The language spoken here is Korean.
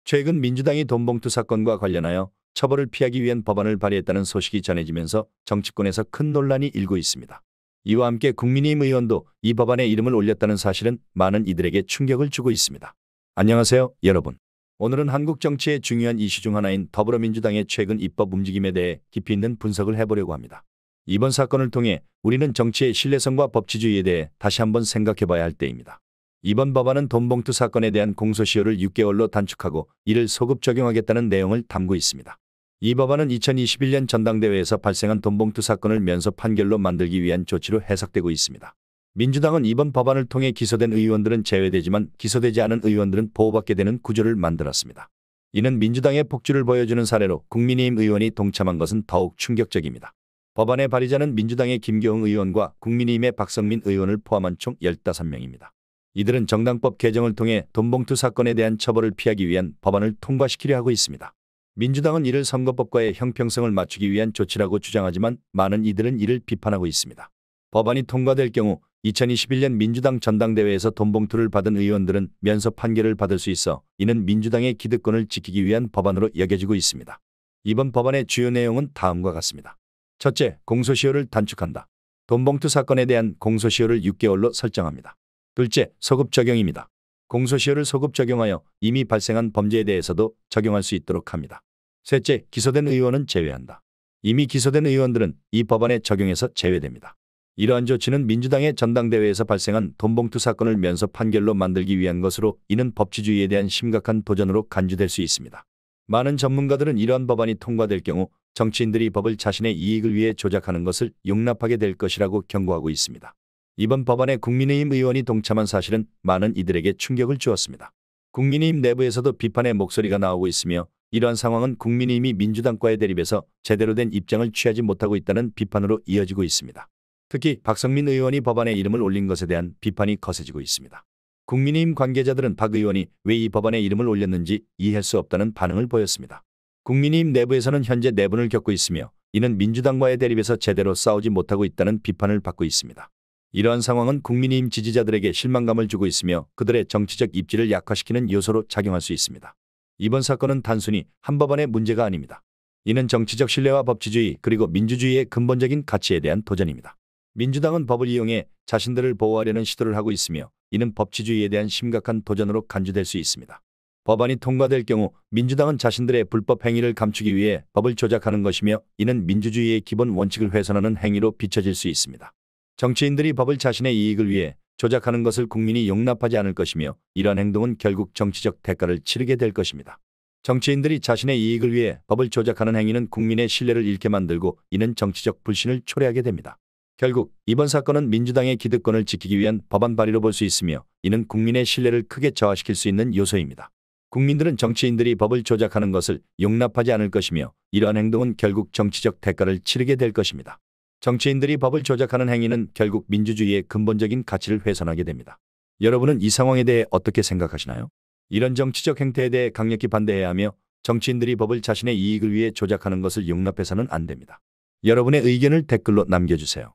최근 민주당이 돈봉투 사건과 관련하여 처벌을 피하기 위한 법안을 발의했다는 소식이 전해지면서 정치권에서 큰 논란이 일고 있습니다. 이와 함께 국민의힘 의원도 이 법안에 이름을 올렸다는 사실은 많은 이들에게 충격을 주고 있습니다. 안녕하세요, 여러분. 오늘은 한국 정치의 중요한 이슈 중 하나인 더불어민주당의 최근 입법 움직임에 대해 깊이 있는 분석을 해보려고 합니다. 이번 사건을 통해 우리는 정치의 신뢰성과 법치주의에 대해 다시 한번 생각해봐야 할 때입니다. 이번 법안은 돈봉투 사건에 대한 공소시효를 6개월로 단축하고 이를 소급 적용하겠다는 내용을 담고 있습니다. 이 법안은 2021년 전당대회에서 발생한 돈봉투 사건을 면소 판결로 만들기 위한 조치로 해석되고 있습니다. 민주당은 이번 법안을 통해 기소된 의원들은 제외되지만 기소되지 않은 의원들은 보호받게 되는 구조를 만들었습니다. 이는 민주당의 폭주를 보여주는 사례로 국민의힘 의원이 동참한 것은 더욱 충격적입니다. 법안의 발의자는 민주당의 김교흥 의원과 국민의힘의 박성민 의원을 포함한 총 15명입니다. 이들은 정당법 개정을 통해 돈봉투 사건에 대한 처벌을 피하기 위한 법안을 통과시키려 하고 있습니다. 민주당은 이를 선거법과의 형평성을 맞추기 위한 조치라고 주장하지만 많은 이들은 이를 비판하고 있습니다. 법안이 통과될 경우 2021년 민주당 전당대회에서 돈봉투를 받은 의원들은 면소 판결을 받을 수 있어 이는 민주당의 기득권을 지키기 위한 법안으로 여겨지고 있습니다. 이번 법안의 주요 내용은 다음과 같습니다. 첫째, 공소시효를 단축한다. 돈봉투 사건에 대한 공소시효를 6개월로 설정합니다. 둘째, 소급 적용입니다. 공소시효를 소급 적용하여 이미 발생한 범죄에 대해서도 적용할 수 있도록 합니다. 셋째, 기소된 의원은 제외한다. 이미 기소된 의원들은 이 법안의 적용에서 제외됩니다. 이러한 조치는 민주당의 전당대회에서 발생한 돈봉투 사건을 면소 판결로 만들기 위한 것으로 이는 법치주의에 대한 심각한 도전으로 간주될 수 있습니다. 많은 전문가들은 이러한 법안이 통과될 경우 정치인들이 법을 자신의 이익을 위해 조작하는 것을 용납하게 될 것이라고 경고하고 있습니다. 이번 법안에 국민의힘 의원이 동참한 사실은 많은 이들에게 충격을 주었습니다. 국민의힘 내부에서도 비판의 목소리가 나오고 있으며 이러한 상황은 국민의힘이 민주당과의 대립에서 제대로 된 입장을 취하지 못하고 있다는 비판으로 이어지고 있습니다. 특히 박성민 의원이 법안에 이름을 올린 것에 대한 비판이 거세지고 있습니다. 국민의힘 관계자들은 박 의원이 왜 이 법안에 이름을 올렸는지 이해할 수 없다는 반응을 보였습니다. 국민의힘 내부에서는 현재 내분을 겪고 있으며 이는 민주당과의 대립에서 제대로 싸우지 못하고 있다는 비판을 받고 있습니다. 이러한 상황은 국민의힘 지지자들에게 실망감을 주고 있으며 그들의 정치적 입지를 약화시키는 요소로 작용할 수 있습니다. 이번 사건은 단순히 한 법안의 문제가 아닙니다. 이는 정치적 신뢰와 법치주의 그리고 민주주의의 근본적인 가치에 대한 도전입니다. 민주당은 법을 이용해 자신들을 보호하려는 시도를 하고 있으며 이는 법치주의에 대한 심각한 도전으로 간주될 수 있습니다. 법안이 통과될 경우 민주당은 자신들의 불법 행위를 감추기 위해 법을 조작하는 것이며 이는 민주주의의 기본 원칙을 훼손하는 행위로 비춰질 수 있습니다. 정치인들이 법을 자신의 이익을 위해 조작하는 것을 국민이 용납하지 않을 것이며 이러한 행동은 결국 정치적 대가를 치르게 될 것입니다. 정치인들이 자신의 이익을 위해 법을 조작하는 행위는 국민의 신뢰를 잃게 만들고 이는 정치적 불신을 초래하게 됩니다. 결국 이번 사건은 민주당의 기득권을 지키기 위한 법안 발의로 볼 수 있으며 이는 국민의 신뢰를 크게 저하시킬 수 있는 요소입니다. 국민들은 정치인들이 법을 조작하는 것을 용납하지 않을 것이며 이러한 행동은 결국 정치적 대가를 치르게 될 것입니다. 정치인들이 법을 조작하는 행위는 결국 민주주의의 근본적인 가치를 훼손하게 됩니다. 여러분은 이 상황에 대해 어떻게 생각하시나요? 이런 정치적 행태에 대해 강력히 반대해야 하며 정치인들이 법을 자신의 이익을 위해 조작하는 것을 용납해서는 안 됩니다. 여러분의 의견을 댓글로 남겨주세요.